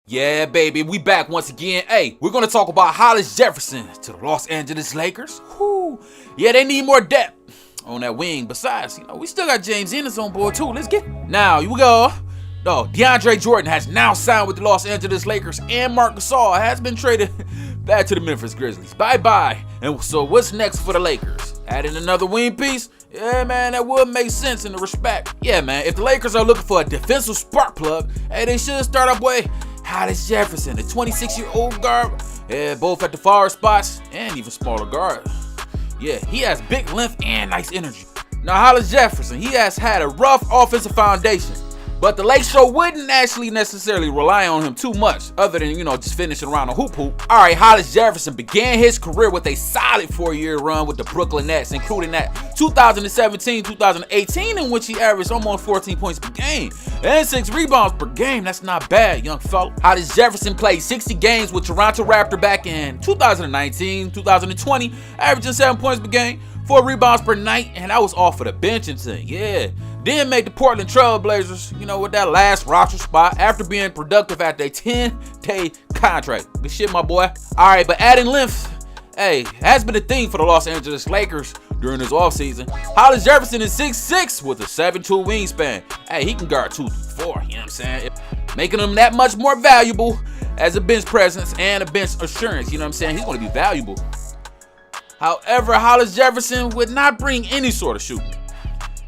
Yeah, baby, we back once again. Hey, we're gonna talk about Hollis Jefferson to the Los Angeles Lakers. Whoo. Yeah, they need more depth on that wing. Besides, we still got James Ennis on board too. Let's get it. Now, you go. No, DeAndre Jordan has now signed with the Los Angeles Lakers, and Marc Gasol has been traded back to the Memphis Grizzlies. Bye-bye. And so what's next for the Lakers? Adding another wing piece? Yeah, man, that would make sense in the respect. Yeah, man, if the Lakers are looking for a defensive spark plug, hey, they should start up with Hollis Jefferson, the 26-year-old guard. Yeah, both at the forward spots and even smaller guard. Yeah, he has big length and nice energy. Now, Hollis Jefferson, he has had a rough offensive foundation, but the Lake Show wouldn't actually necessarily rely on him too much, other than, just finishing around a hoop. All right, Hollis Jefferson began his career with a solid 4-year run with the Brooklyn Nets, including that 2017-2018, in which he averaged almost 14 points per game and 6 rebounds per game. That's not bad, young fella. Hollis Jefferson played 60 games with Toronto Raptor back in 2019-2020, averaging 7 points per game, 4 rebounds per night, and that was off of the bench and thing. Yeah. Then made the Portland Trail Blazers, with that last roster spot after being productive at their 10-day contract. Good shit, my boy. All right, but adding length, has been a thing for the Los Angeles Lakers during this offseason. Hollis Jefferson is 6'6" with a 7'2" wingspan. He can guard 2 through 4, you know what I'm saying? Making him that much more valuable as a bench presence and a bench assurance, you know what I'm saying? He's going to be valuable. However, Hollis Jefferson would not bring any sort of shooting,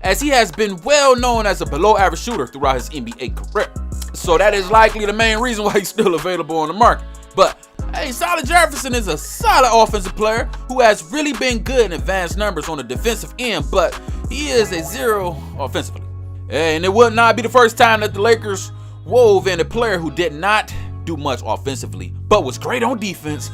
as he has been well known as a below-average shooter throughout his NBA career. So that is likely the main reason why he's still available on the market. But, Hollis Jefferson is a solid offensive player who has really been good in advanced numbers on the defensive end, but he is a 0 offensively. And it would not be the first time that the Lakers wove in a player who did not do much offensively, but was great on defense.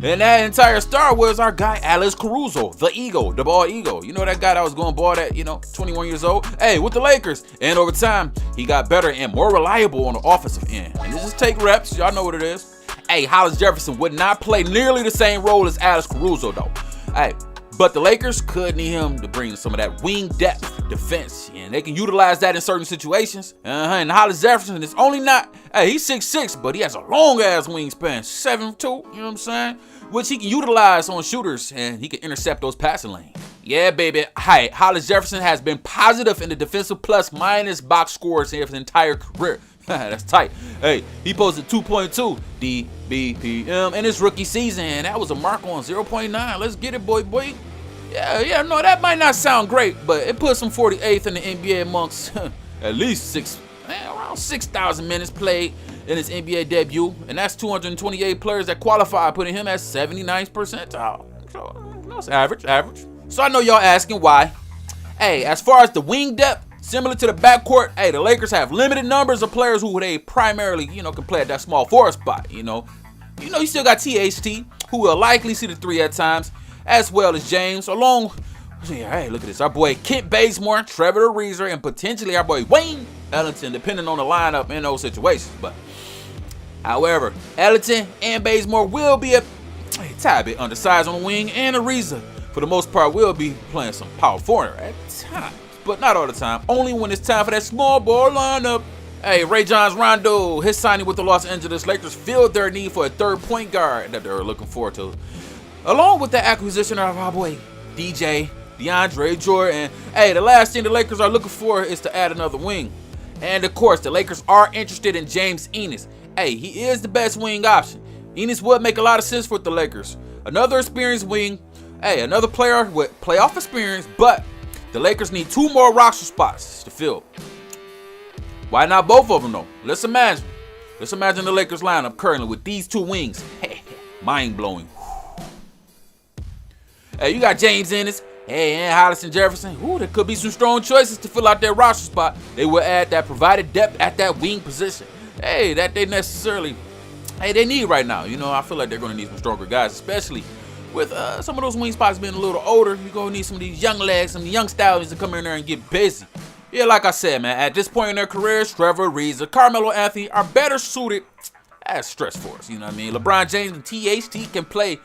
And that entire star was our guy, Alex Caruso, the Eagle, the bald Eagle. That guy that was going bald at, 21 years old. With the Lakers. And over time, he got better and more reliable on the offensive end. And this is take reps. Y'all know what it is. Hollis Jefferson would not play nearly the same role as Alex Caruso, though. But the Lakers could need him to bring some of that wing depth defense, and they can utilize that in certain situations. And Hollis Jefferson is only not, he's 6'6", but he has a long-ass wingspan, 7'2", you know what I'm saying? Which he can utilize on shooters, and he can intercept those passing lanes. Yeah, baby. Hollis Jefferson has been positive in the defensive plus-minus box scores in his entire career. That's tight. He posted 2.2 DBPM in his rookie season, and that was a mark on 0.9. Let's get it, boy. Yeah, no, that might not sound great, but it puts him 48th in the NBA amongst at least around 6,000 minutes played in his NBA debut, and that's 228 players that qualify, putting him at 79th percentile. So that's average. So I know y'all asking why. As far as the wing depth, similar to the backcourt, the Lakers have limited numbers of players who they primarily, can play at that small forward spot. You still got THT, who will likely see the 3 at times, as well as James, along, look at this, our boy Kent Bazemore, Trevor Ariza, and potentially our boy Wayne Ellington, depending on the lineup in those situations. But, however, Ellington and Bazemore will be a tad bit undersized on the wing, and Ariza, for the most part, will be playing some power forward at times. But not all the time, only when it's time for that small ball lineup. Ray Johns Rondo, his signing with the Los Angeles Lakers filled their need for a third point guard that they're looking forward to, along with the acquisition of our boy DeAndre Jordan. The last thing the Lakers are looking for is to add another wing. And of course, the Lakers are interested in James Ennis. He is the best wing option. Ennis would make a lot of sense for the Lakers. Another experienced wing, another player with playoff experience, but the Lakers need 2 more roster spots to fill. Why not both of them, though? Let's imagine the Lakers lineup currently with these 2 wings. Mind-blowing. You got James Ennis, and Hollis Jefferson. There could be some strong choices to fill out their roster spot. They will add that provided depth at that wing position. That they necessarily, they need right now. I feel like they're going to need some stronger guys, especially with some of those wing spots being a little older. You're going to need some of these young legs, some young stallions to come in there and get busy. Yeah, like I said, man, at this point in their careers, Trevor Ariza, Carmelo Anthony are better suited as stretch fours. You know what I mean? LeBron James and THT can play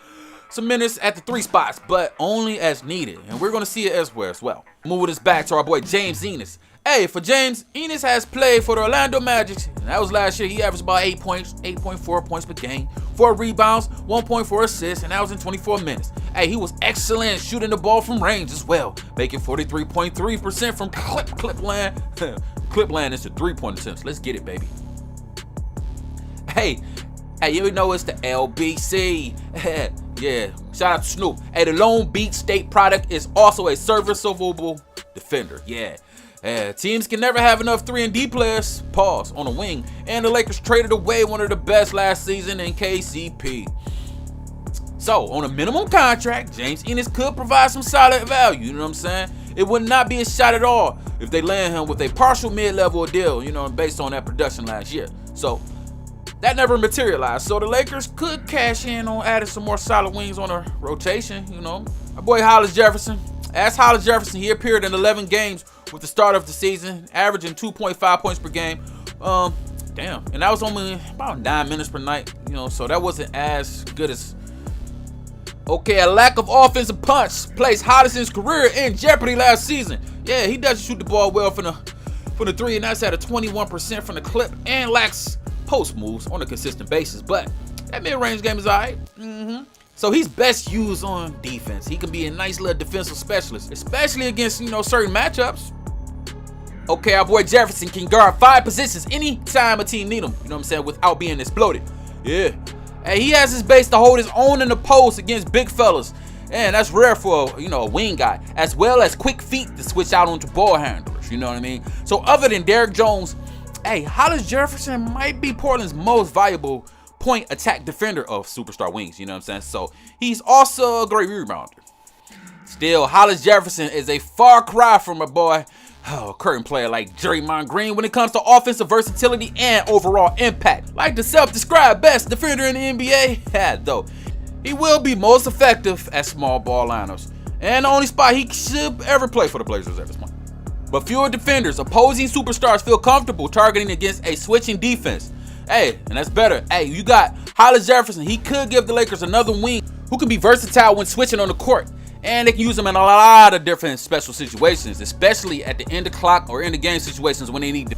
some minutes at the 3 spots, but only as needed. And we're going to see it elsewhere as well. Moving us back to our boy James Ennis. Hey, for James, Ennis has played for the Orlando Magic, and that was last year. He averaged about 8 points, 8.4 points per game, 4 rebounds, 1.4 assists, and that was in 24 minutes. Hey, he was excellent shooting the ball from range as well, making 43.3% from Clipland. Clipland is the three-point attempts. Let's get it, baby. Hey, you know it's the LBC. Yeah, shout out to Snoop. Hey, the Long Beach State product is also a serviceable defender. Yeah. Teams can never have enough 3-and-D players, pause, on a wing, and the Lakers traded away one of the best last season in KCP. So, on a minimum contract, James Ennis could provide some solid value, you know what I'm saying? It would not be a shot at all if they land him with a partial mid-level deal, you know, based on that production last year. So, that never materialized. So, the Lakers could cash in on adding some more solid wings on a rotation, you know. My boy Hollis Jefferson. As Hollis Jefferson, he appeared in 11 games with the start of the season, averaging 2.5 points per game. And that was only about 9 minutes per night, you know, so that wasn't as good as. Okay, a lack of offensive punch placed Hollis's career in jeopardy last season. Yeah, he doesn't shoot the ball well from the three, and that's at a 21% from the clip, and lacks post moves on a consistent basis. But that mid-range game is alright. So he's best used on defense. He can be a nice little defensive specialist, especially against, you know, certain matchups. Okay, our boy Jefferson can guard 5 positions anytime a team need him, you know what I'm saying, without being exploded. Yeah. And he has his base to hold his own in the post against big fellas. And that's rare for, you know, a wing guy, as well as quick feet to switch out onto ball handlers, you know what I mean? So other than Derrick Jones, hey, Hollis Jefferson might be Portland's most valuable point attack defender of superstar wings, you know what I'm saying? So he's also a great rebounder. Still, Hollis Jefferson is a far cry from a boy, curtain player like Draymond Green when it comes to offensive versatility and overall impact. Like the self-described best defender in the NBA, though, he will be most effective at small ball lineups, and the only spot he should ever play for the Blazers at this point. But fewer defenders, opposing superstars feel comfortable targeting against a switching defense. Hey, and that's better. Hey, you got Hollis Jefferson. He could give the Lakers another wing who can be versatile when switching on the court. And they can use him in a lot of different special situations, especially at the end of clock or end of game situations when they need to.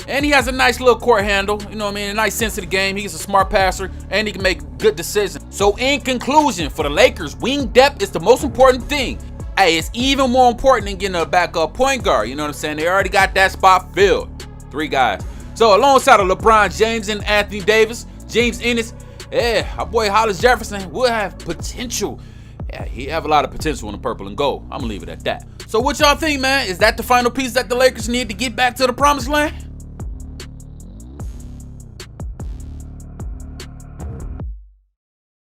And he has a nice little court handle, you know what I mean, a nice sense of the game. He's a smart passer, and he can make good decisions. So in conclusion, for the Lakers, wing depth is the most important thing. Hey, it's even more important than getting a backup point guard, you know what I'm saying? They already got that spot filled. 3 guys. So alongside of LeBron James and Anthony Davis, James Ennis, our boy Hollis Jefferson will have potential. Yeah, he have a lot of potential in the purple and gold. I'm gonna leave it at that. So what y'all think, man? Is that the final piece that the Lakers need to get back to the promised land?